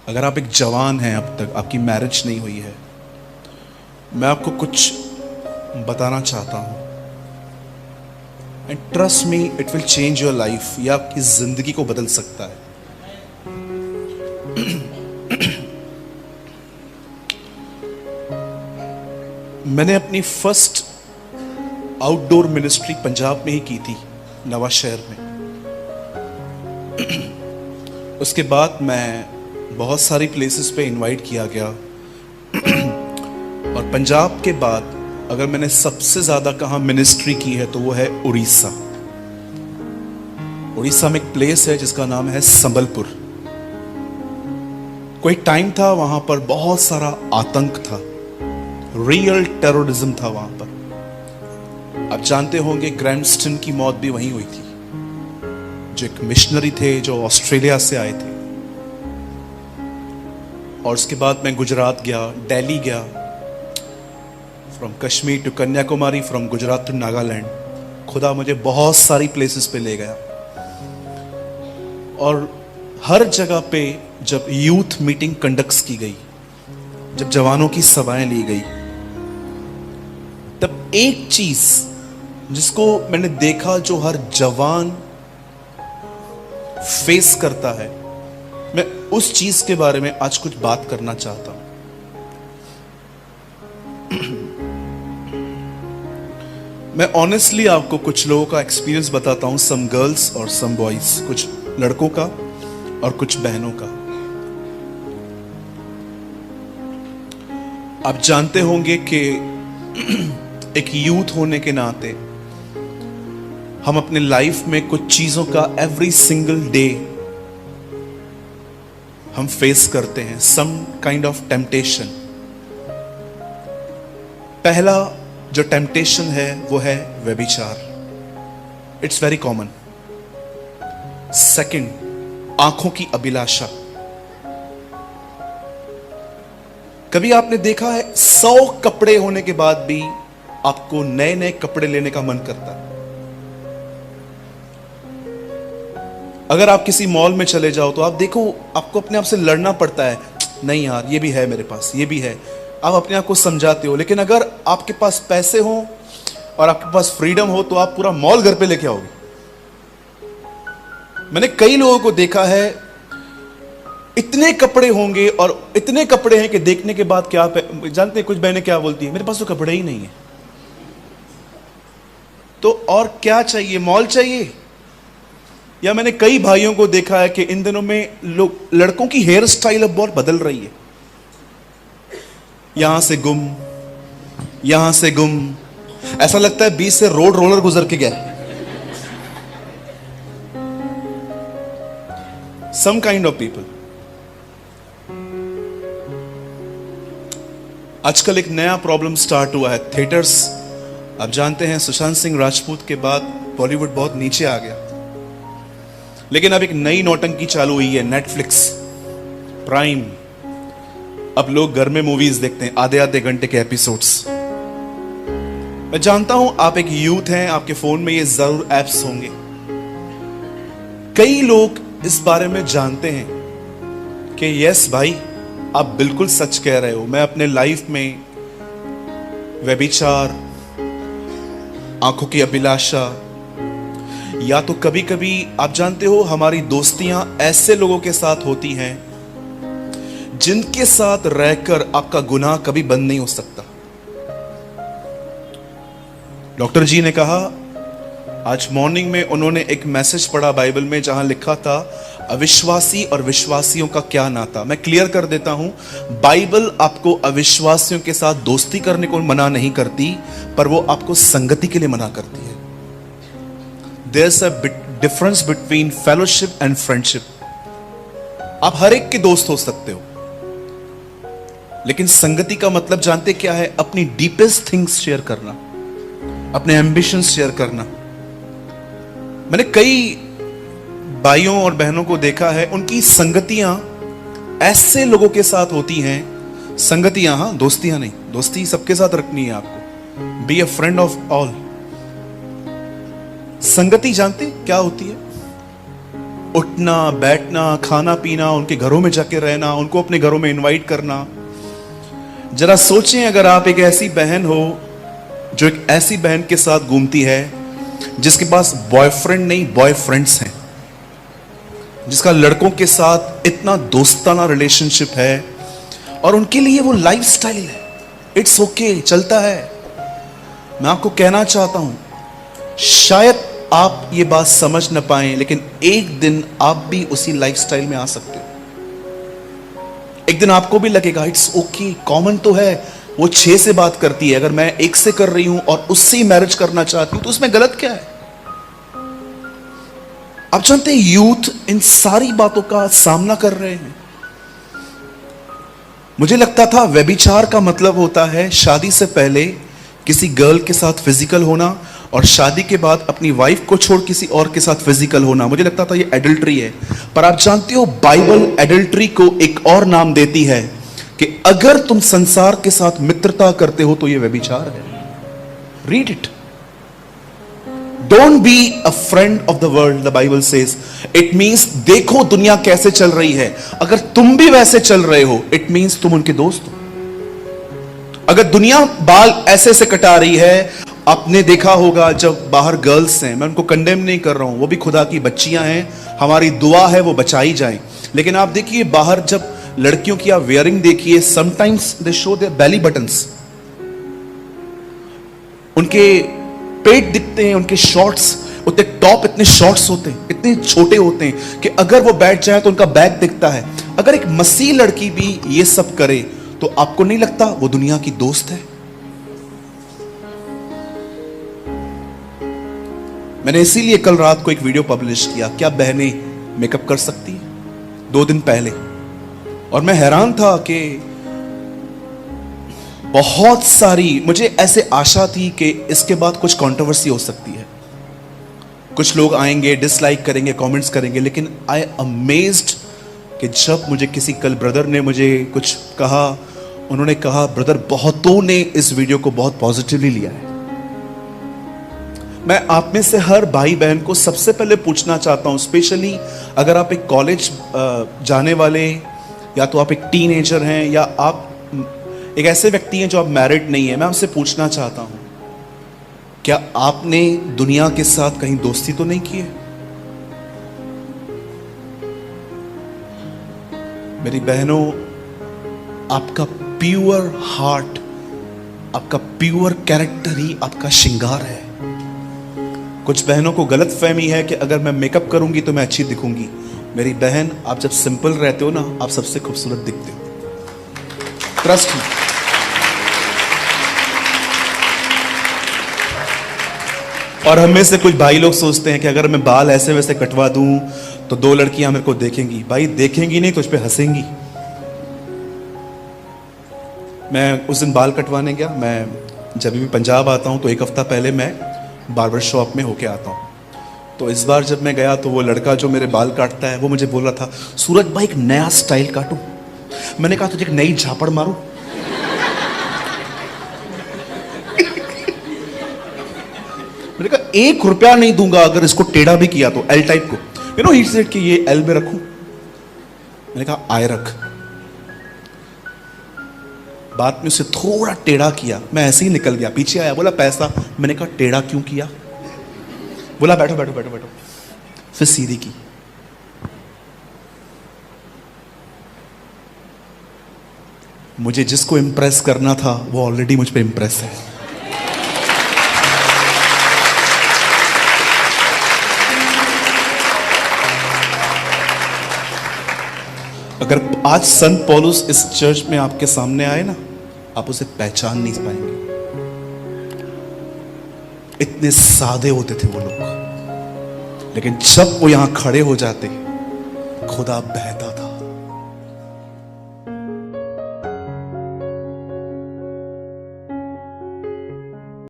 अगर आप एक जवान हैं, अब तक आपकी मैरिज नहीं हुई है, मैं आपको कुछ बताना चाहता हूं। And trust me, it will change your life. यह आपकी जिंदगी को बदल सकता है। मैंने अपनी फर्स्ट आउटडोर मिनिस्ट्री पंजाब में ही की थी, नवा शहर में। उसके बाद मैं बहुत सारी प्लेसेस पे इनवाइट किया गया। और पंजाब के बाद अगर मैंने सबसे ज्यादा कहाँ मिनिस्ट्री की है तो वो है उड़ीसा। उड़ीसा में एक प्लेस है जिसका नाम है संबलपुर। कोई टाइम था वहां पर बहुत सारा आतंक था, रियल टेररिज्म था वहां पर। आप जानते होंगे ग्रैंडस्टन की मौत भी वहीं हुई थी, जो एक मिशनरी थे जो ऑस्ट्रेलिया से आए थे। और उसके बाद मैं गुजरात गया, दिल्ली गया, from Kashmir to Kanyakumari, from Gujarat to Nagaland. खुदा मुझे बहुत सारी प्लेसेस पे ले गया। और हर जगह पे जब यूथ मीटिंग कंडक्ट की गई, जब जवानों की सभाएं ली गई, तब एक चीज जिसको मैंने देखा जो हर जवान फेस करता है, मैं उस चीज के बारे में आज कुछ बात करना चाहता हूं। मैं ऑनेस्टली आपको कुछ लोगों का एक्सपीरियंस बताता हूं, सम गर्ल्स और सम बॉयज, कुछ लड़कों का और कुछ बहनों का। आप जानते होंगे कि एक यूथ होने के नाते हम अपने लाइफ में कुछ चीजों का एवरी सिंगल डे हम फेस करते हैं, सम काइंड ऑफ टेम्पटेशन। पहला जो टेम्पटेशन है वो है व्यभिचार, इट्स वेरी कॉमन। सेकंड, आंखों की अभिलाषा। कभी आपने देखा है 100 कपड़े होने के बाद भी आपको नए नए कपड़े लेने का मन करता है? अगर आप किसी मॉल में चले जाओ तो आप देखो, आपको अपने आप से लड़ना पड़ता है, नहीं यार ये भी है मेरे पास, ये भी है। आप अपने आप को समझाते हो। लेकिन अगर आपके पास पैसे हो और आपके पास फ्रीडम हो तो आप पूरा मॉल घर पे लेके आओगे। मैंने कई लोगों को देखा है, इतने कपड़े होंगे और इतने कपड़े हैं कि देखने के बाद क्या जानते हैं, कुछ बहनें क्या बोलती है, मेरे पास तो कपड़े ही नहीं है। तो और क्या चाहिए, मॉल चाहिए? या मैंने कई भाइयों को देखा है कि इन दिनों में लोग, लड़कों की हेयर स्टाइल अब बहुत बदल रही है। यहां से गुम, यहां से गुम, ऐसा लगता है बीच से रोड रोलर गुजर के गया। Some kind of people. आजकल एक नया प्रॉब्लम स्टार्ट हुआ है, थिएटर्स। आप जानते हैं सुशांत सिंह राजपूत के बाद बॉलीवुड बहुत नीचे आ गया। लेकिन अब एक नई नौटंकी चालू हुई है, नेटफ्लिक्स, प्राइम। अब लोग घर में मूवीज देखते हैं, आधे आधे घंटे के एपिसोड्स। मैं जानता हूं आप एक यूथ हैं, आपके फोन में ये जरूर एप्स होंगे। कई लोग इस बारे में जानते हैं कि यस भाई, आप बिल्कुल सच कह रहे हो। मैं अपने लाइफ में व्यभिचार, आंखों की अभिलाषा, या तो कभी कभी आप जानते हो हमारी दोस्तियां ऐसे लोगों के साथ होती हैं जिनके साथ रहकर आपका गुनाह कभी बंद नहीं हो सकता। डॉक्टर जी ने कहा, आज मॉर्निंग में उन्होंने एक मैसेज पढ़ा बाइबल में जहां लिखा था अविश्वासी और विश्वासियों का क्या नाता। मैं क्लियर कर देता हूं, बाइबल आपको अविश्वासियों के साथ दोस्ती करने को मना नहीं करती, पर वो आपको संगति के लिए मना करती है। There's a difference between fellowship and friendship. आप हर एक के दोस्त हो सकते हो, लेकिन संगति का मतलब जानते क्या है? अपनी डीपेस्ट थिंग्स शेयर करना, अपने एम्बिशंस शेयर करना। मैंने कई भाइयों और बहनों को देखा है, उनकी संगतियां ऐसे लोगों के साथ होती हैं, संगतियां, हां, दोस्तियां नहीं, दोस्ती सबके साथ रखनी है आपको। Be a friend of all. संगति जानते क्या होती है? उठना बैठना, खाना पीना, उनके घरों में जाके रहना, उनको अपने घरों में इनवाइट करना। जरा सोचें, अगर आप एक ऐसी बहन हो जो एक ऐसी बहन के साथ घूमती है जिसके पास बॉयफ्रेंड नहीं बॉयफ्रेंड्स हैं, जिसका लड़कों के साथ इतना दोस्ताना रिलेशनशिप है और उनके लिए वो लाइफस्टाइल है, इट्स ओके, चलता है। मैं आपको कहना चाहता हूं, शायद आप ये बात समझ न पाएं, लेकिन एक दिन आप भी उसी लाइफस्टाइल में आ सकते हो। एक दिन आपको भी लगेगा इट्स ओके, कॉमन तो है, वो 6 से बात करती है, अगर मैं 1 से कर रही हूं और उससे मैरिज करना चाहती हूं तो उसमें गलत क्या है? आप जानते हैं यूथ इन सारी बातों का सामना कर रहे हैं। मुझे लगता था व्यभिचार का मतलब होता है शादी से पहले किसी गर्ल के साथ फिजिकल होना और शादी के बाद अपनी वाइफ को छोड़ किसी और के साथ फिजिकल होना। मुझे लगता था ये एडल्ट्री है, पर आप जानते हो बाइबल एडल्ट्री को एक और नाम देती है कि अगर तुम संसार के साथ मित्रता करते हो तो ये व्यभिचार है। Read it. Don't be a friend of the world, the Bible says. It means देखो दुनिया कैसे चल रही है, अगर तुम भी वैसे चल रहे हो इट मींस तुम उनके दोस्त हो। अगर दुनिया बाल ऐसे से कटा रही है, आपने देखा होगा जब बाहर गर्ल्स हैं, मैं उनको कंडेम नहीं कर रहा हूं, वो भी खुदा की बच्चियां हैं, हमारी दुआ है वो बचाई जाएं, लेकिन आप देखिए बाहर जब लड़कियों की आप वेयरिंग देखिए, sometimes they show their belly buttons, उनके पेट दिखते हैं, उनके शॉर्ट्स, उतने टॉप इतने शॉर्ट्स होते हैं, इतने छोटे होते हैं कि अगर वो बैठ जाए तो उनका बैक दिखता है। अगर एक मसीह लड़की भी ये सब करे तो आपको नहीं लगता वो दुनिया की दोस्त है? मैंने इसीलिए कल रात को एक वीडियो पब्लिश किया, क्या बहनें मेकअप कर सकती हैं, 2 दिन पहले, और मैं हैरान था कि बहुत सारी, मुझे ऐसे आशा थी कि इसके बाद कुछ कंट्रोवर्सी हो सकती है, कुछ लोग आएंगे, डिसलाइक करेंगे, कमेंट्स करेंगे, लेकिन आई अमेज्ड कि जब मुझे किसी कल ब्रदर ने मुझे कुछ कहा, उन्होंने कहा ब्रदर बहुतों ने इस वीडियो को बहुत पॉजिटिवली लिया है। मैं आप में से हर भाई बहन को सबसे पहले पूछना चाहता हूं, स्पेशली अगर आप एक कॉलेज जाने वाले, या तो आप एक टीनेजर हैं, या आप एक ऐसे व्यक्ति हैं जो आप मैरिड नहीं है, मैं आपसे पूछना चाहता हूं, क्या आपने दुनिया के साथ कहीं दोस्ती तो नहीं की है? मेरी बहनों, आपका प्योर हार्ट, आपका प्योर कैरेक्टर ही आपका श्रृंगार है। कुछ बहनों को गलत फहमी है कि अगर मैं मेकअप करूंगी तो मैं अच्छी दिखूंगी। मेरी बहन, आप जब सिंपल रहते हो ना, आप सबसे खूबसूरत दिखते हो, ट्रस्ट मी। और हम में से कुछ भाई लोग सोचते हैं कि अगर मैं बाल ऐसे वैसे कटवा दूं तो 2 लड़कियां मेरे को देखेंगी। भाई देखेंगी नहीं तो उस पर हंसेंगी। मैं उस दिन बाल कटवाने गया, मैं जब भी पंजाब आता हूं तो 1 हफ्ता पहले मैं बार्बर शॉप में होके आता हूं। तो इस बार जब मैं गया तो वो लड़का जो मेरे बाल काटता है वो मुझे बोल रहा था, सूरज भाई एक नया स्टाइल काटूं। मैंने कहा तुझे एक नई झापड़ मारूं। मैंने कहा 1 रुपया नहीं दूंगा अगर इसको टेढ़ा भी किया तो, एल टाइप को, यू नो, ही सेड कि ये एल में रखूं। मैंने कहा आए रख। बाद में उसे थोड़ा टेढ़ा किया, मैं ऐसे ही निकल गया, पीछे आया, बोला पैसा। मैंने कहा टेढ़ा क्यों किया? बोला बैठो बैठो बैठो बैठो, फिर सीधी की। मुझे जिसको इंप्रेस करना था वो ऑलरेडी मुझ पे इंप्रेस है। अगर आज संत पौलुस इस चर्च में आपके सामने आए ना, आप उसे पहचान नहीं पाएंगे। इतने सादे होते थे वो लोग, लेकिन जब वो यहां खड़े हो जाते खुदा